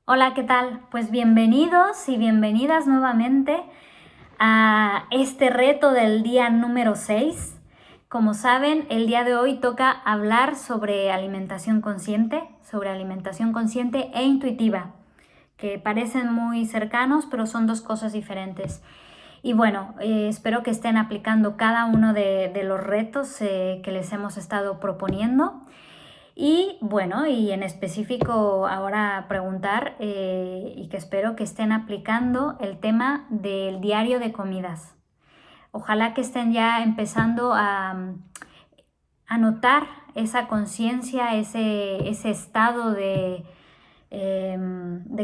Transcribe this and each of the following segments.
Hola, ¿qué tal? Pues bienvenidos y bienvenidas nuevamente a este reto del día número 6. Como saben, el día de hoy toca hablar sobre alimentación consciente e intuitiva, que parecen muy cercanos, pero son dos cosas diferentes. Y bueno, espero que estén aplicando cada uno de los retos que les hemos estado proponiendo. Y bueno, y en específico ahora preguntar y que espero que estén aplicando el tema del diario de comidas. Ojalá que estén ya empezando a notar esa conciencia, ese estado de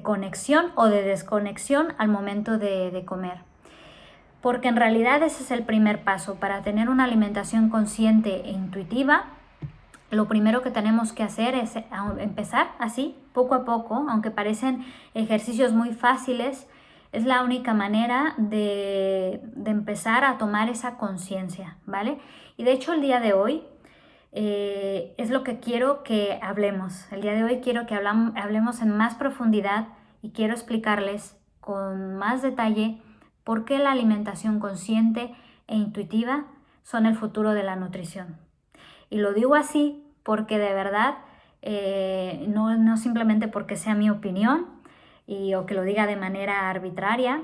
conexión o de desconexión al momento de comer. Porque en realidad ese es el primer paso para tener una alimentación consciente e intuitiva. Lo primero que tenemos que hacer es empezar así, poco a poco, aunque parecen ejercicios muy fáciles, es la única manera de empezar a tomar esa conciencia, ¿vale? Y de hecho el día de hoy es lo que quiero que hablemos. El día de hoy quiero que hablemos en más profundidad y quiero explicarles con más detalle por qué la alimentación consciente e intuitiva son el futuro de la nutrición. Y lo digo así porque de verdad, no simplemente porque sea mi opinión o que lo diga de manera arbitraria,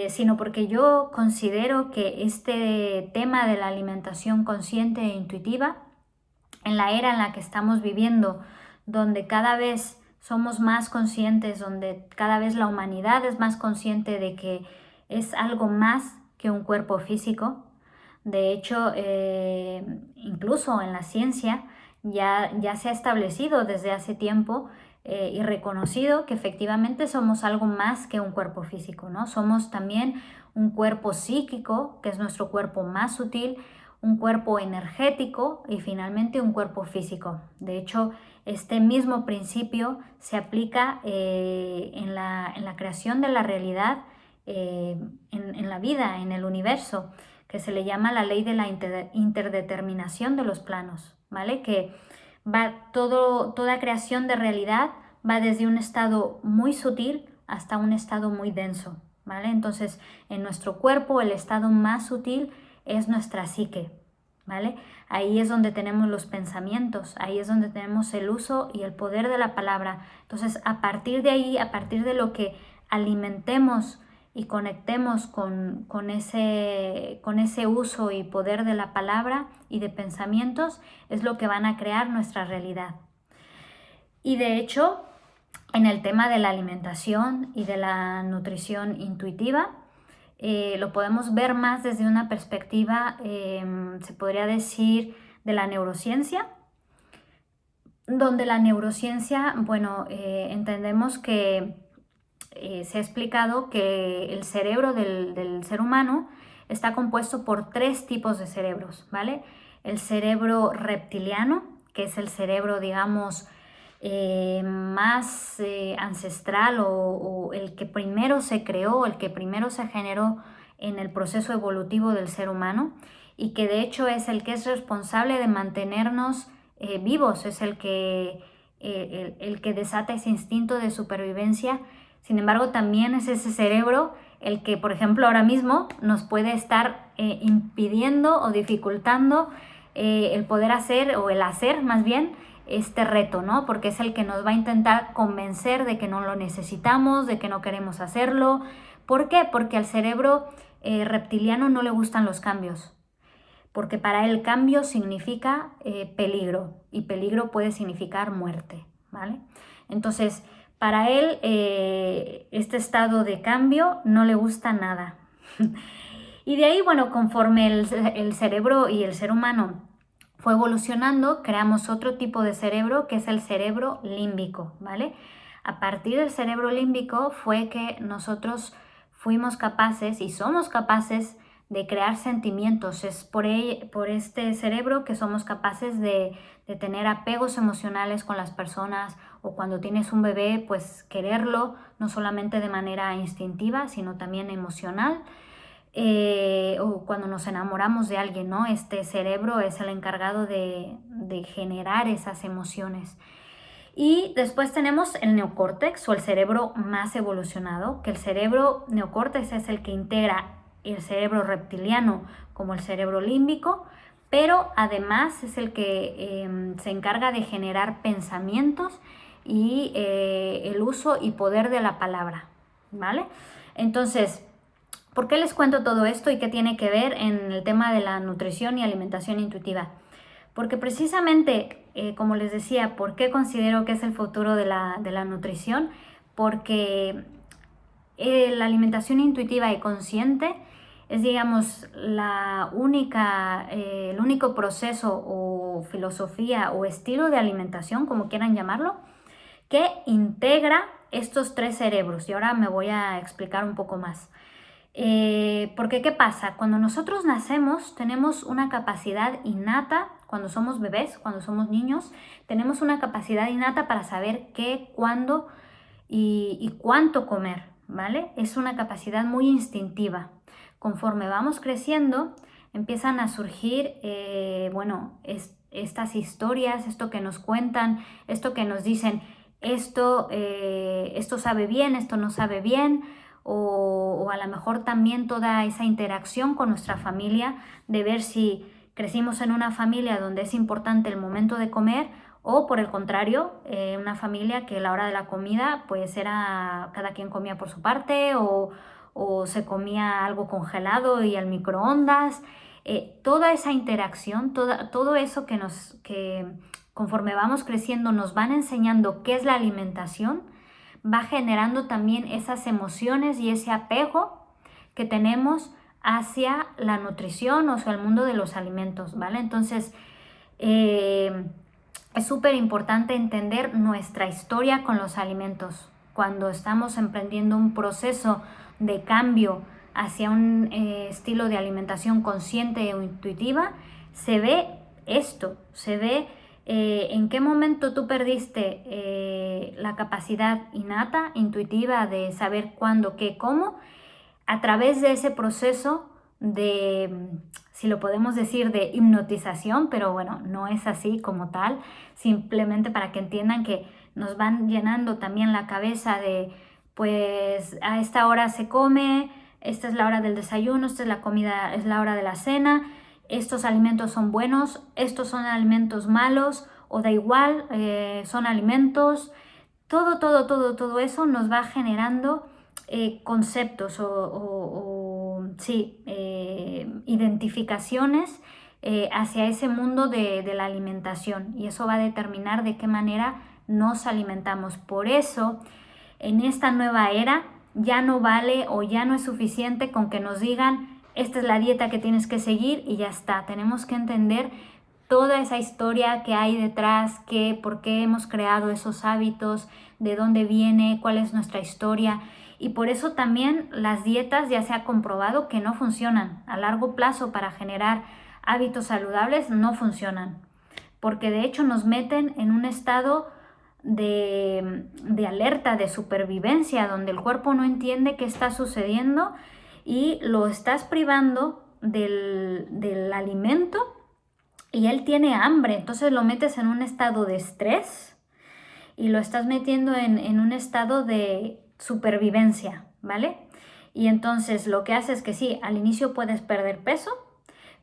sino porque yo considero que este tema de la alimentación consciente e intuitiva, en la era en la que estamos viviendo, donde cada vez somos más conscientes, donde cada vez la humanidad es más consciente de que es algo más que un cuerpo físico. De hecho, incluso en la ciencia ya se ha establecido desde hace tiempo y reconocido que efectivamente somos algo más que un cuerpo físico, ¿no? Somos también un cuerpo psíquico, que es nuestro cuerpo más sutil, un cuerpo energético y finalmente un cuerpo físico. De hecho, este mismo principio se aplica en la creación de la realidad, en la vida, en el universo, que se le llama la ley de la interdeterminación de los planos, ¿vale? Que toda creación de realidad va desde un estado muy sutil hasta un estado muy denso, ¿vale? Entonces, en nuestro cuerpo el estado más sutil es nuestra psique, ¿vale? Ahí es donde tenemos los pensamientos, ahí es donde tenemos el uso y el poder de la palabra. Entonces, a partir de ahí, a partir de lo que alimentemos y conectemos con ese uso y poder de la palabra y de pensamientos, es lo que van a crear nuestra realidad. Y de hecho, en el tema de la alimentación y de la nutrición intuitiva, lo podemos ver más desde una perspectiva, se podría decir, de la neurociencia, donde la neurociencia, bueno, entendemos que se ha explicado que el cerebro del ser humano está compuesto por 3 tipos de cerebros, ¿vale? El cerebro reptiliano, que es el cerebro, digamos, más ancestral o el que primero se creó, el que primero se generó en el proceso evolutivo del ser humano y que de hecho es el que es responsable de mantenernos vivos, es el que desata ese instinto de supervivencia. Sin embargo, también es ese cerebro el que, por ejemplo, ahora mismo nos puede estar impidiendo o dificultando el poder hacer, o el hacer más bien, este reto, ¿no? Porque es el que nos va a intentar convencer de que no lo necesitamos, de que no queremos hacerlo. ¿Por qué? Porque al cerebro reptiliano no le gustan los cambios. Porque para él cambio significa peligro y peligro puede significar muerte, ¿vale? Entonces, para él este estado de cambio no le gusta nada. Y de ahí, bueno, conforme el cerebro y el ser humano fue evolucionando, creamos otro tipo de cerebro que es el cerebro límbico, ¿vale? A partir del cerebro límbico fue que nosotros fuimos capaces y somos capaces de crear sentimientos. Es por este cerebro que somos capaces de tener apegos emocionales con las personas, o cuando tienes un bebé, pues quererlo, no solamente de manera instintiva, sino también emocional. O cuando nos enamoramos de alguien, ¿no? Este cerebro es el encargado de generar esas emociones. Y después tenemos el neocórtex o el cerebro más evolucionado, que el cerebro neocórtex es el que integra el cerebro reptiliano como el cerebro límbico, pero además es el que se encarga de generar pensamientos y el uso y poder de la palabra, ¿vale? Entonces, ¿por qué les cuento todo esto y qué tiene que ver en el tema de la nutrición y alimentación intuitiva? Porque precisamente, como les decía, ¿por qué considero que es el futuro de la nutrición? Porque la alimentación intuitiva y consciente es, digamos, el único proceso o filosofía o estilo de alimentación, como quieran llamarlo, que integra estos tres cerebros. Y ahora me voy a explicar un poco más. Porque ¿qué pasa? Cuando nosotros nacemos tenemos una capacidad innata, cuando somos bebés, cuando somos niños, tenemos una capacidad innata para saber qué, cuándo y cuánto comer, ¿vale? Es una capacidad muy instintiva. Conforme vamos creciendo, empiezan a surgir, estas historias, esto que nos cuentan, esto que nos dicen, esto sabe bien, esto no sabe bien, o a lo mejor también toda esa interacción con nuestra familia, de ver si crecimos en una familia donde es importante el momento de comer, o por el contrario, una familia que a la hora de la comida pues era cada quien comía por su parte, o se comía algo congelado y al microondas. Toda esa interacción, todo eso que conforme vamos creciendo nos van enseñando qué es la alimentación, va generando también esas emociones y ese apego que tenemos hacia la nutrición, o sea, el mundo de los alimentos, ¿vale? Entonces, es súper importante entender nuestra historia con los alimentos. Cuando estamos emprendiendo un proceso de cambio hacia un estilo de alimentación consciente o intuitiva, se ve esto, se ve en qué momento tú perdiste la capacidad innata, intuitiva de saber cuándo, qué, cómo, a través de ese proceso de, si lo podemos decir, de hipnotización, pero bueno, no es así como tal, simplemente para que entiendan que nos van llenando también la cabeza de, pues a esta hora se come, esta es la hora del desayuno, esta es la comida, es la hora de la cena, estos alimentos son buenos, estos son alimentos malos, o da igual, son alimentos. Todo eso nos va generando conceptos identificaciones hacia ese mundo de la alimentación, y eso va a determinar de qué manera nos alimentamos. Por eso, en esta nueva era, ya no vale o ya no es suficiente con que nos digan esta es la dieta que tienes que seguir y ya está. Tenemos que entender toda esa historia que hay detrás, por qué hemos creado esos hábitos, de dónde viene, cuál es nuestra historia. Y por eso también las dietas ya se ha comprobado que no funcionan. A largo plazo, para generar hábitos saludables, no funcionan. Porque de hecho nos meten en un estado de alerta, de supervivencia, donde el cuerpo no entiende qué está sucediendo y lo estás privando del alimento y él tiene hambre. Entonces lo metes en un estado de estrés y lo estás metiendo en un estado de supervivencia, ¿vale? Y entonces lo que hace es que sí, al inicio puedes perder peso,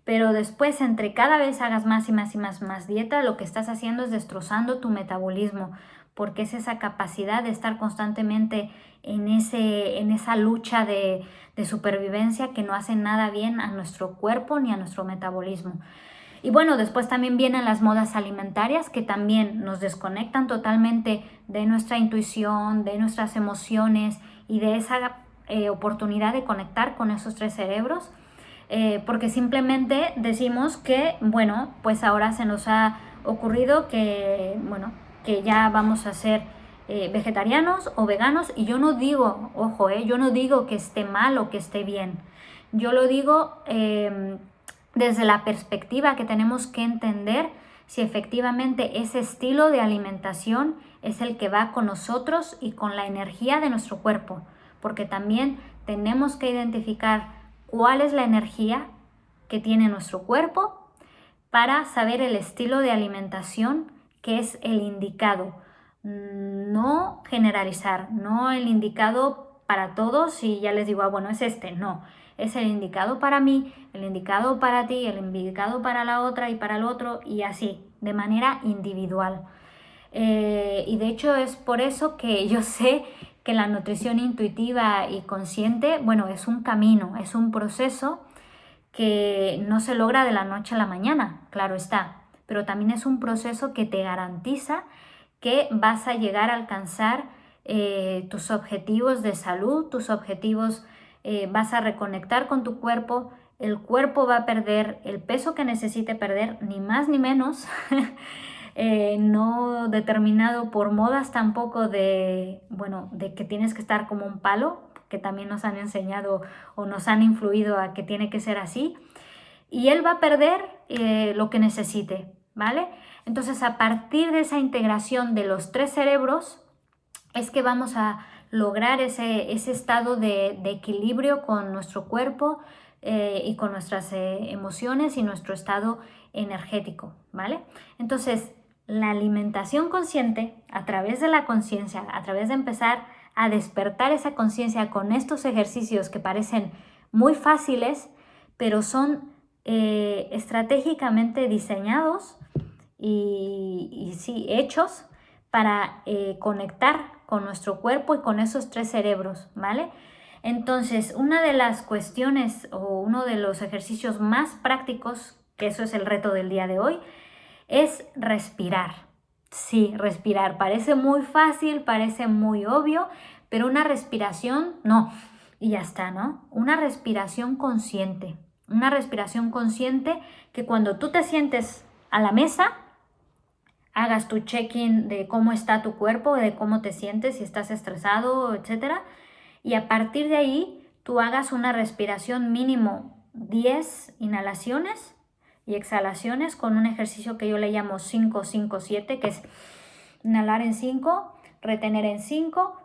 pero después, entre cada vez hagas más y más y más dieta, lo que estás haciendo es destrozando tu metabolismo, porque es esa capacidad de estar constantemente en esa lucha de supervivencia que no hace nada bien a nuestro cuerpo ni a nuestro metabolismo. Y bueno, después también vienen las modas alimentarias, que también nos desconectan totalmente de nuestra intuición, de nuestras emociones y de esa oportunidad de conectar con esos tres cerebros. Porque simplemente decimos que, bueno, pues ahora se nos ha ocurrido que ya vamos a ser vegetarianos o veganos, y yo no digo, ojo, yo no digo que esté mal o que esté bien. Yo lo digo desde la perspectiva que tenemos que entender si efectivamente ese estilo de alimentación es el que va con nosotros y con la energía de nuestro cuerpo, porque también tenemos que identificar cuál es la energía que tiene nuestro cuerpo para saber el estilo de alimentación que es el indicado. No generalizar, no el indicado para todos y ya les digo, bueno, es este, no. Es el indicado para mí, el indicado para ti, el indicado para la otra y para el otro y así, de manera individual. Y de hecho es por eso que yo sé que la nutrición intuitiva y consciente, bueno, es un camino, es un proceso que no se logra de la noche a la mañana, claro está, pero también es un proceso que te garantiza que vas a llegar a alcanzar tus objetivos de salud, tus objetivos, vas a reconectar con tu cuerpo, el cuerpo va a perder el peso que necesite perder, ni más ni menos, no determinado por modas tampoco de, bueno, de que tienes que estar como un palo, que también nos han enseñado o nos han influido a que tiene que ser así, y él va a perder lo que necesite, ¿vale? Entonces, a partir de esa integración de los tres cerebros, es que vamos a lograr ese estado de equilibrio con nuestro cuerpo y con nuestras emociones y nuestro estado energético, ¿vale? Entonces, la alimentación consciente, a través de la conciencia, a través de empezar a despertar esa conciencia con estos ejercicios que parecen muy fáciles, pero son estratégicamente diseñados y sí, hechos para conectar con nuestro cuerpo y con esos tres cerebros, ¿vale? Entonces, una de las cuestiones o uno de los ejercicios más prácticos, que eso es el reto del día de hoy, es respirar. Sí, respirar. Parece muy fácil, parece muy obvio, pero una respiración, no. Y ya está, ¿no? Una respiración consciente. Una respiración consciente que cuando tú te sientes a la mesa, hagas tu check-in de cómo está tu cuerpo, de cómo te sientes, si estás estresado, etcétera. Y a partir de ahí, tú hagas una respiración mínimo 10 inhalaciones y exhalaciones con un ejercicio que yo le llamo 5-5-7, que es inhalar en 5, retener en 5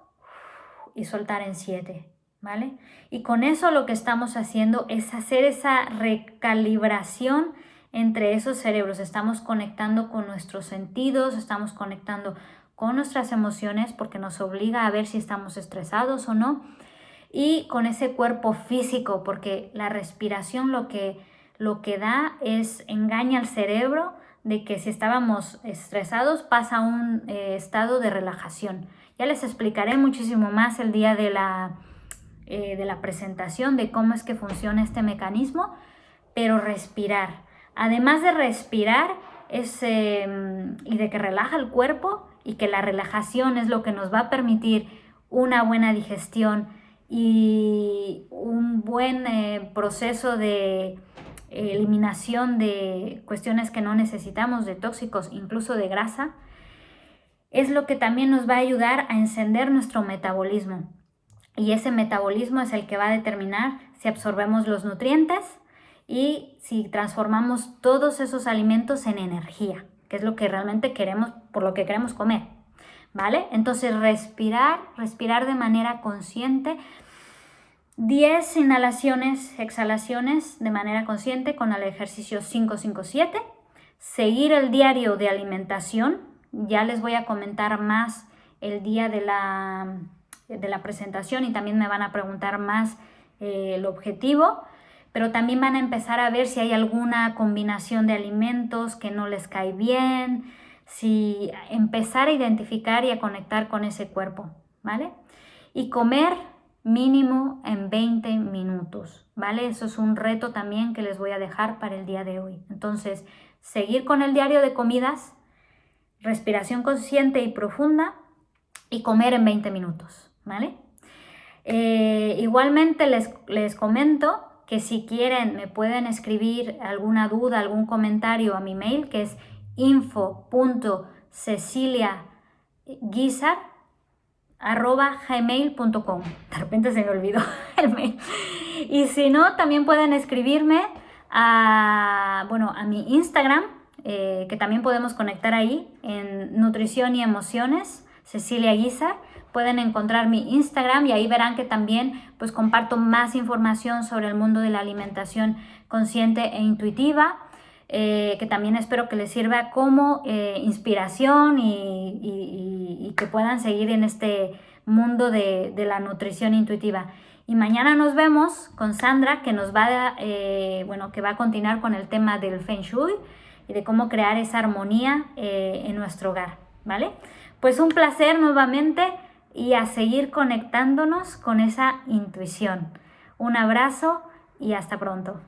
y soltar en 7, ¿vale? Y con eso lo que estamos haciendo es hacer esa recalibración entre esos cerebros. Estamos conectando con nuestros sentidos, estamos conectando con nuestras emociones porque nos obliga a ver si estamos estresados o no, y con ese cuerpo físico, porque la respiración lo que da es engaña al cerebro de que si estábamos estresados pasa a un estado de relajación. Ya les explicaré muchísimo más el día de la presentación de cómo es que funciona este mecanismo, pero respirar. Además de respirar y de que relaja el cuerpo y que la relajación es lo que nos va a permitir una buena digestión y un buen proceso de eliminación de cuestiones que no necesitamos, de tóxicos, incluso de grasa, es lo que también nos va a ayudar a encender nuestro metabolismo. Y ese metabolismo es el que va a determinar si absorbemos los nutrientes y si transformamos todos esos alimentos en energía, que es lo que realmente queremos, por lo que queremos comer, ¿vale? Entonces respirar de manera consciente, 10 inhalaciones, exhalaciones de manera consciente con el ejercicio 5-5-7, seguir el diario de alimentación, ya les voy a comentar más el día de la presentación y también me van a preguntar más el objetivo, pero también van a empezar a ver si hay alguna combinación de alimentos que no les cae bien, si empezar a identificar y a conectar con ese cuerpo, ¿vale? Y comer mínimo en 20 minutos, ¿vale? Eso es un reto también que les voy a dejar para el día de hoy. Entonces, seguir con el diario de comidas, respiración consciente y profunda y comer en 20 minutos, ¿vale? Igualmente les comento que si quieren me pueden escribir alguna duda, algún comentario a mi mail, que es info.ceciliaguizar@gmail.com. De repente se me olvidó el mail. Y si no, también pueden escribirme a mi Instagram, que también podemos conectar ahí en Nutrición y Emociones, Cecilia Guizar. Pueden encontrar mi Instagram y ahí verán que también pues comparto más información sobre el mundo de la alimentación consciente e intuitiva. que también espero que les sirva como inspiración y que puedan seguir en este mundo de la nutrición intuitiva. Y mañana nos vemos con Sandra, que nos va que va a continuar con el tema del Feng Shui y de cómo crear esa armonía en nuestro hogar, ¿vale? Pues un placer nuevamente y a seguir conectándonos con esa intuición. Un abrazo y hasta pronto.